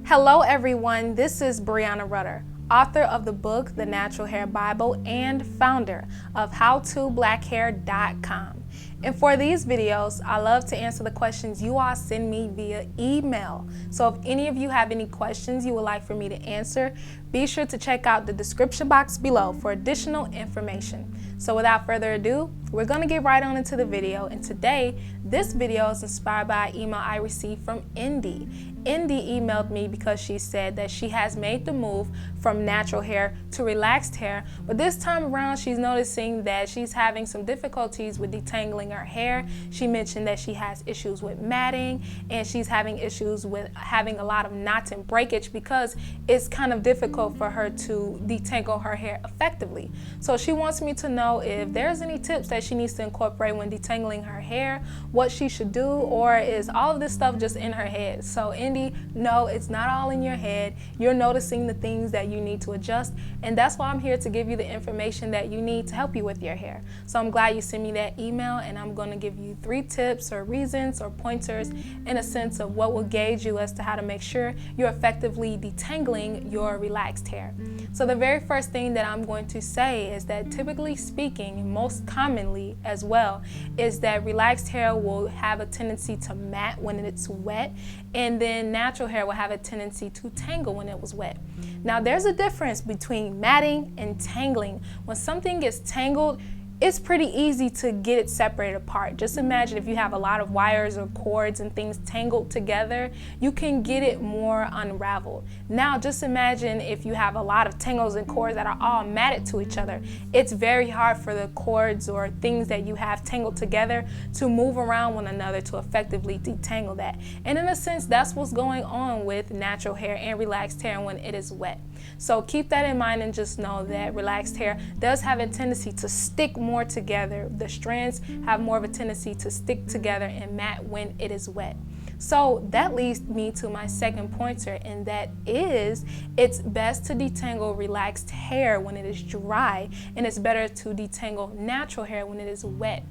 Hello everyone, this is Breanna Rutter, author of the book The Natural Hair Bible and founder of howtoblackhair.breannarutter. And for these videos, I love to answer the questions you all send me via email. So if any of you have any questions you would like for me to answer, be sure to check out the description box below for additional information. So without further ado, we're going to get right on into the video. And today, this video is inspired by an email I received from Indy. Indy emailed me because she said that she has made the move from natural hair to relaxed hair, but this time around she's noticing that she's having some difficulties with detangling her hair. She mentioned that she has issues with matting and she's having issues with having a lot of knots and breakage because it's kind of difficult for her to detangle her hair effectively. So she wants me to know if there's any tips that she needs to incorporate when detangling her hair, what she should do, or is all of this stuff just in her head. So no, it's not all in your head. You're noticing the things that you need to adjust, and that's why I'm here to give you the information that you need to help you with your hair. So I'm glad you sent me that email, and I'm going to give you 3 tips or reasons or pointers in a sense of what will gauge you as to how to make sure you're effectively detangling your relaxed hair. So the very first thing that I'm going to say is that typically speaking, most commonly as well, is that relaxed hair will have a tendency to mat when it's wet, and then natural hair will have a tendency to tangle when it was wet. Now there's a difference between matting and tangling. When something gets tangled, it's pretty easy to get it separated apart. Just imagine if you have a lot of wires or cords and things tangled together, you can get it more unraveled. Now just imagine if you have a lot of tangles and cords that are all matted to each other. It's very hard for the cords or things that you have tangled together to move around one another to effectively detangle that. And in a sense, that's what's going on with natural hair and relaxed hair when it is wet. So keep that in mind and just know that relaxed hair does have a tendency to stick more together. The strands have more of a tendency to stick together and mat when it is wet. So that leads me to my second pointer, and that is it's best to detangle relaxed hair when it is dry, and it's better to detangle natural hair when it is wet.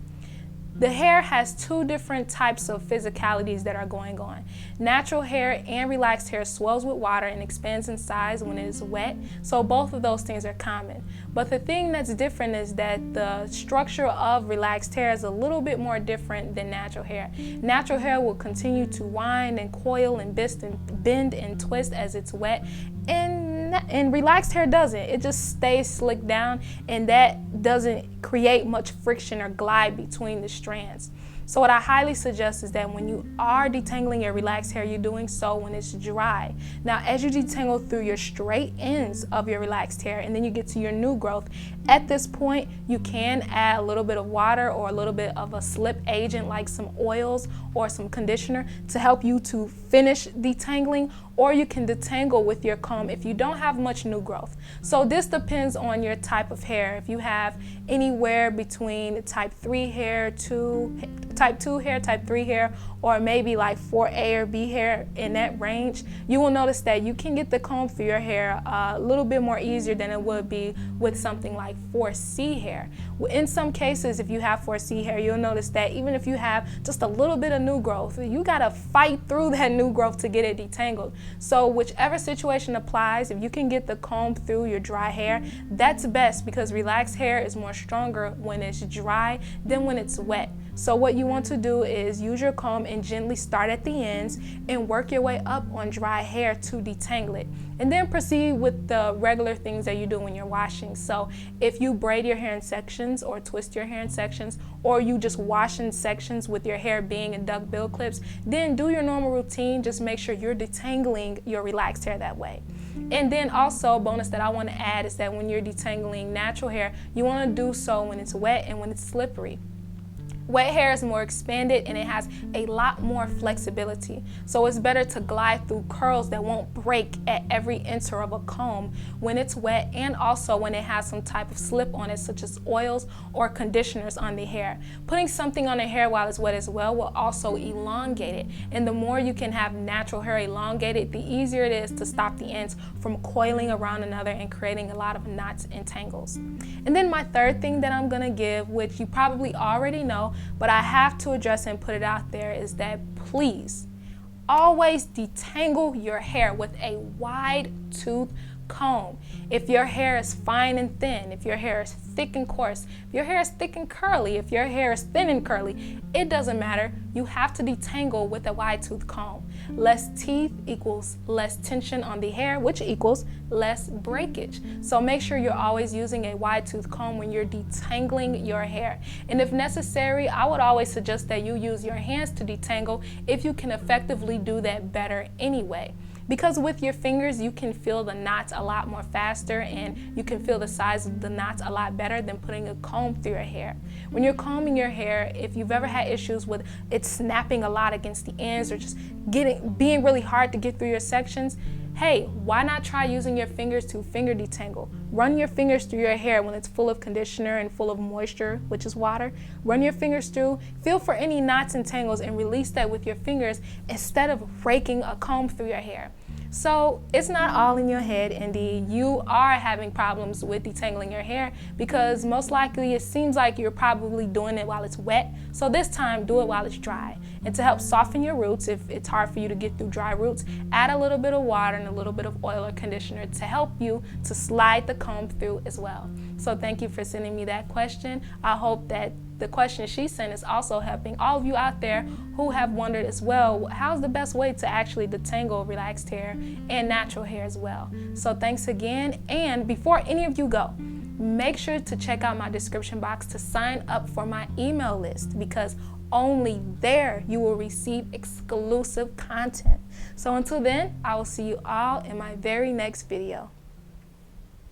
The hair has 2 different types of physicalities that are going on. Natural hair and relaxed hair swells with water and expands in size when it is wet, so both of those things are common. But the thing that's different is that the structure of relaxed hair is a little bit more different than natural hair. Natural hair will continue to wind and coil and bend and twist as it's wet, and relaxed hair doesn't. It just stays slicked down, and that doesn't create much friction or glide between the strands. So what I highly suggest is that when you are detangling your relaxed hair, you're doing so when it's dry. Now, as you detangle through your straight ends of your relaxed hair and then you get to your new growth, at this point, you can add a little bit of water or a little bit of a slip agent like some oils or some conditioner to help you to finish detangling, or you can detangle with your comb if you don't have much new growth. So this depends on your type of hair. If you have anywhere between type 3 hair to type 2 hair, type 3 hair, or maybe like 4A or B hair, in that range, you will notice that you can get the comb through your hair a little bit more easier than it would be with something like 4C hair. In some cases, if you have 4C hair, you'll notice that even if you have just a little bit of new growth, you gotta fight through that new growth to get it detangled. So whichever situation applies, if you can get the comb through your dry hair, that's best, because relaxed hair is more stronger when it's dry than when it's wet. So what you want to do is use your comb and gently start at the ends and work your way up on dry hair to detangle it. And then proceed with the regular things that you do when you're washing. So if you braid your hair in sections or twist your hair in sections, or you just wash in sections with your hair being in duck bill clips, then do your normal routine. Just make sure you're detangling your relaxed hair that way. And then also a bonus that I want to add is that when you're detangling natural hair, you want to do so when it's wet and when it's slippery. Wet hair is more expanded and it has a lot more flexibility. So it's better to glide through curls that won't break at every enter of a comb when it's wet, and also when it has some type of slip on it, such as oils or conditioners on the hair. Putting something on the hair while it's wet as well will also elongate it. And the more you can have natural hair elongated, the easier it is to stop the ends from coiling around another and creating a lot of knots and tangles. And then my third thing that I'm gonna give, which you probably already know, but I have to address and put it out there is that please always detangle your hair with a wide tooth comb. If your hair is fine and thin, if your hair is thick and coarse, if your hair is thick and curly, if your hair is thin and curly, it doesn't matter. You have to detangle with a wide tooth comb. Less teeth equals less tension on the hair, which equals less breakage. So make sure you're always using a wide tooth comb when you're detangling your hair. And if necessary, I would always suggest that you use your hands to detangle if you can effectively do that better anyway. Because with your fingers, you can feel the knots a lot more faster and you can feel the size of the knots a lot better than putting a comb through your hair. When you're combing your hair, if you've ever had issues with it snapping a lot against the ends or just being really hard to get through your sections, hey, why not try using your fingers to finger detangle? Run your fingers through your hair when it's full of conditioner and full of moisture, which is water. Run your fingers through, feel for any knots and tangles and release that with your fingers instead of raking a comb through your hair. So it's not all in your head, Indy. You are having problems with detangling your hair because most likely it seems like you're probably doing it while it's wet. So this time, do it while it's dry. And to help soften your roots, if it's hard for you to get through dry roots, add a little bit of water and a little bit of oil or conditioner to help you to slide the comb through as well. So thank you for sending me that question. I hope that the question she sent is also helping all of you out there who have wondered as well, how's the best way to actually detangle relaxed hair and natural hair as well. So thanks again, and before any of you go, make sure to check out my description box to sign up for my email list because only there you will receive exclusive content. So until then, I will see you all in my very next video.